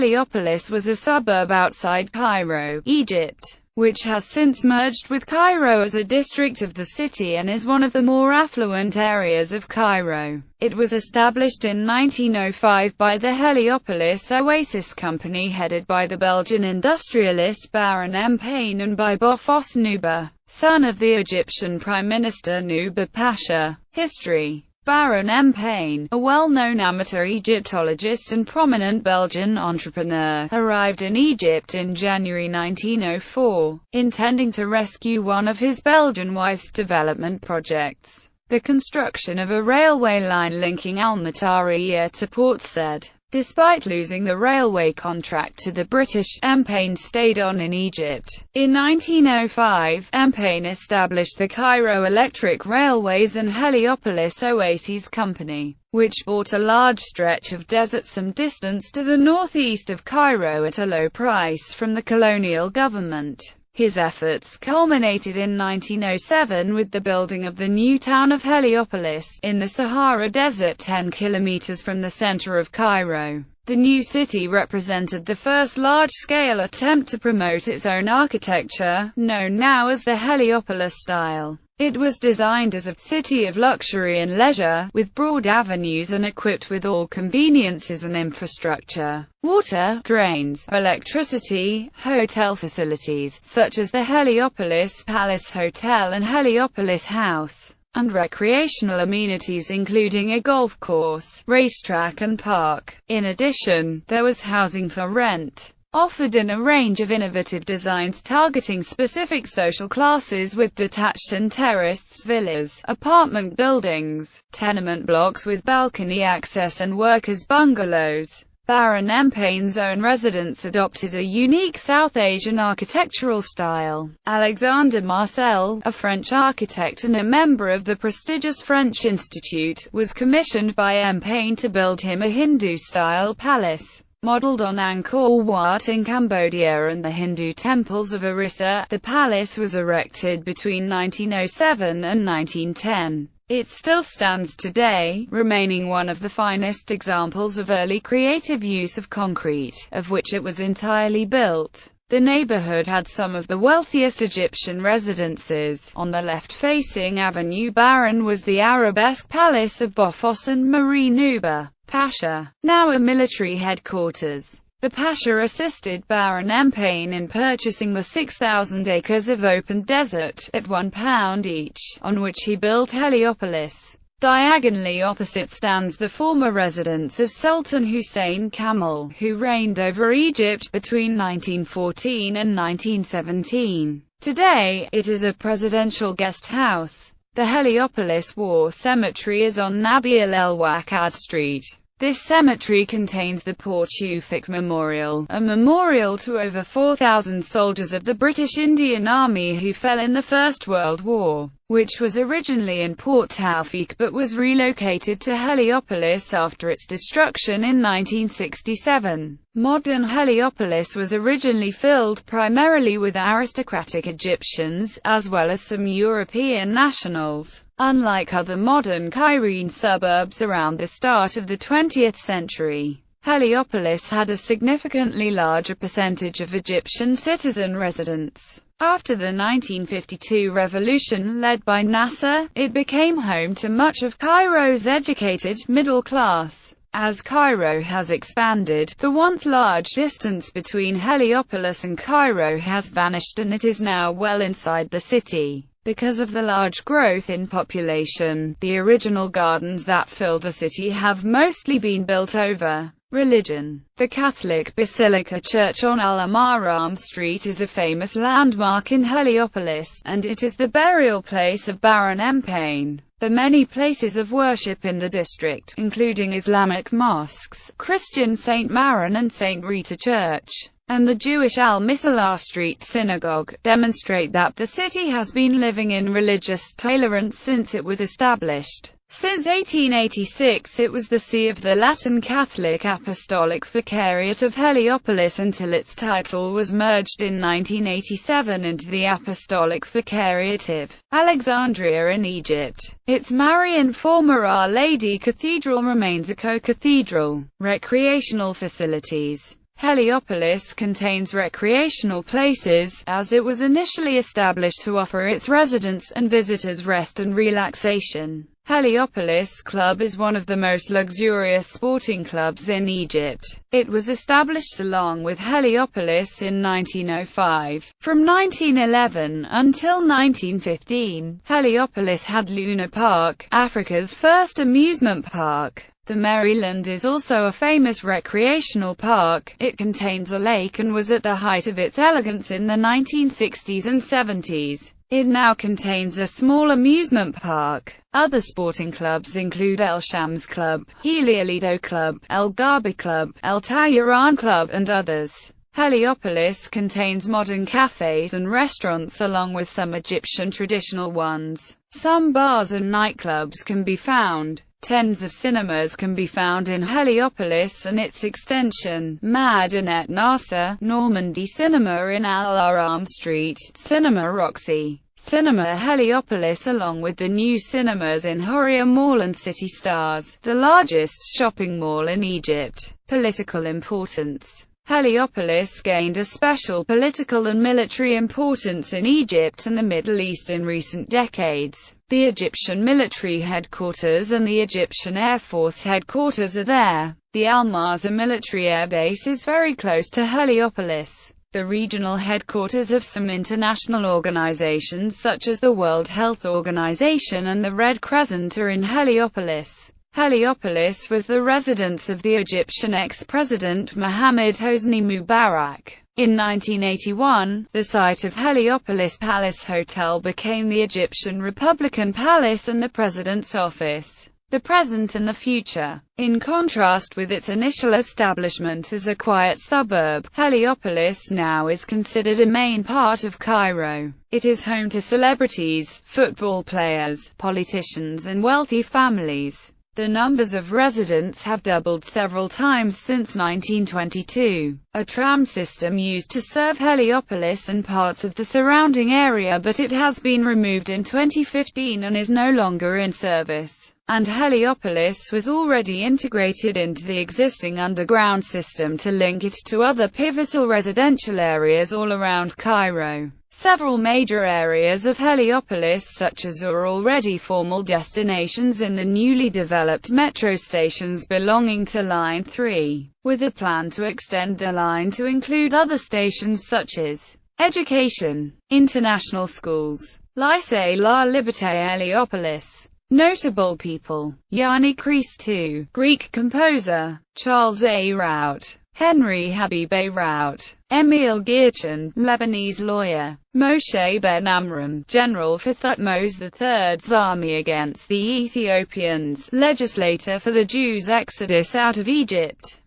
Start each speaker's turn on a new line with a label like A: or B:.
A: Heliopolis was a suburb outside Cairo, Egypt, which has since merged with Cairo as a district of the city and is one of the more affluent areas of Cairo. It was established in 1905 by the Heliopolis Oasis Company headed by the Belgian industrialist Baron M. Paine and by Bofos Nuba, son of the Egyptian Prime Minister Nuba Pasha. History. Baron M. Paine, a well-known amateur Egyptologist and prominent Belgian entrepreneur, arrived in Egypt in January 1904, intending to rescue one of his Belgian wife's development projects, the construction of a railway line linking Al-Matariya to Port Said. Despite losing the railway contract to the British, M. Paine stayed on in Egypt. In 1905, M. Paine established the Cairo Electric Railways and Heliopolis Oasis Company, which bought a large stretch of desert some distance to the northeast of Cairo at a low price from the colonial government. His efforts culminated in 1907 with the building of the new town of Heliopolis, in the Sahara Desert 10 kilometers from the center of Cairo. The new city represented the first large-scale attempt to promote its own architecture, known now as the Heliopolis style. It was designed as a city of luxury and leisure, with broad avenues and equipped with all conveniences and infrastructure: water, drains, electricity, hotel facilities, such as the Heliopolis Palace Hotel and Heliopolis House, and recreational amenities including a golf course, racetrack and park. In addition, there was housing for rent, offered in a range of innovative designs targeting specific social classes, with detached and terraced villas, apartment buildings, tenement blocks with balcony access and workers' bungalows. Baron M. Paine's own residence adopted a unique South Asian architectural style. Alexandre Marcel, a French architect and a member of the prestigious French Institute, was commissioned by M. Paine to build him a Hindu-style palace, modeled on Angkor Wat in Cambodia and the Hindu temples of Orissa. The palace was erected between 1907 and 1910. It still stands today, remaining one of the finest examples of early creative use of concrete, of which it was entirely built. The neighborhood had some of the wealthiest Egyptian residences. On the left-facing Avenue Baron was the Arabesque Palace of Bofos and Marie Nuba Pasha, now a military headquarters. The Pasha assisted Baron M. Paine in purchasing the 6,000 acres of open desert, at £1 each, on which he built Heliopolis. Diagonally opposite stands the former residence of Sultan Hussein Kamel, who reigned over Egypt between 1914 and 1917. Today, it is a presidential guest house. The Heliopolis War Cemetery is on Nabil El Wakad Street. This cemetery contains the Port Tewfik Memorial, a memorial to over 4,000 soldiers of the British Indian Army who fell in the First World War, which was originally in Port Tewfik but was relocated to Heliopolis after its destruction in 1967. Modern Heliopolis was originally filled primarily with aristocratic Egyptians, as well as some European nationals. Unlike other modern Cairene suburbs around the start of the 20th century, Heliopolis had a significantly larger percentage of Egyptian citizen residents. After the 1952 revolution led by Nasser, it became home to much of Cairo's educated, middle class. As Cairo has expanded, the once large distance between Heliopolis and Cairo has vanished and it is now well inside the city. Because of the large growth in population, the original gardens that fill the city have mostly been built over. Religion. The Catholic Basilica Church on Al-Amaram Street is a famous landmark in Heliopolis, and it is the burial place of Baron M. Paine. The many places of worship in the district, including Islamic mosques, Christian St. Maron and St. Rita Church, and the Jewish Al-Mislah Street Synagogue, demonstrate that the city has been living in religious tolerance since it was established. Since 1886 it was the see of the Latin Catholic Apostolic Vicariate of Heliopolis until its title was merged in 1987 into the Apostolic Vicariate of Alexandria in Egypt. Its Marian former Our Lady Cathedral remains a co-cathedral. Recreational facilities. Heliopolis contains recreational places, as it was initially established to offer its residents and visitors rest and relaxation. Heliopolis Club is one of the most luxurious sporting clubs in Egypt. It was established along with Heliopolis in 1905. From 1911 until 1915, Heliopolis had Luna Park, Africa's first amusement park. The Maryland is also a famous recreational park. It contains a lake and was at the height of its elegance in the 1960s and 70s. It now contains a small amusement park. Other sporting clubs include El Shams Club, Heliopolis Club, El Garbi Club, El Tayyaran Club, and others. Heliopolis contains modern cafes and restaurants along with some Egyptian traditional ones. Some bars and nightclubs can be found. Tens of cinemas can be found in Heliopolis and its extension, Madinet Nasser, Normandy Cinema in Al-Aram Street, Cinema Roxy, Cinema Heliopolis, along with the new cinemas in Huria Mall and City Stars, the largest shopping mall in Egypt. Political importance. Heliopolis gained a special political and military importance in Egypt and the Middle East in recent decades. The Egyptian military headquarters and the Egyptian Air Force headquarters are there. The Al-Mazar military air base is very close to Heliopolis. The regional headquarters of some international organizations such as the World Health Organization and the Red Crescent are in Heliopolis. Heliopolis was the residence of the Egyptian ex-president Mohammed Hosni Mubarak. In 1981, the site of Heliopolis Palace Hotel became the Egyptian Republican Palace and the President's Office. The present and the future. In contrast with its initial establishment as a quiet suburb, Heliopolis now is considered a main part of Cairo. It is home to celebrities, football players, politicians, and wealthy families. The numbers of residents have doubled several times since 1922. A tram system used to serve Heliopolis and parts of the surrounding area, but it has been removed in 2015 and is no longer in service. And Heliopolis was already integrated into the existing underground system to link it to other pivotal residential areas all around Cairo. Several major areas of Heliopolis such as are already formal destinations in the newly developed metro stations belonging to Line 3, with a plan to extend the line to include other stations such as education, international schools, Lycée La Liberté Heliopolis. Notable people: Yanni Christou, Greek composer, Charles A. Rout, Henry Habib A. Rout, Emil Girchin, Lebanese lawyer, Moshe Ben Amram, general for Thutmose III's army against the Ethiopians, legislator for the Jews' exodus out of Egypt.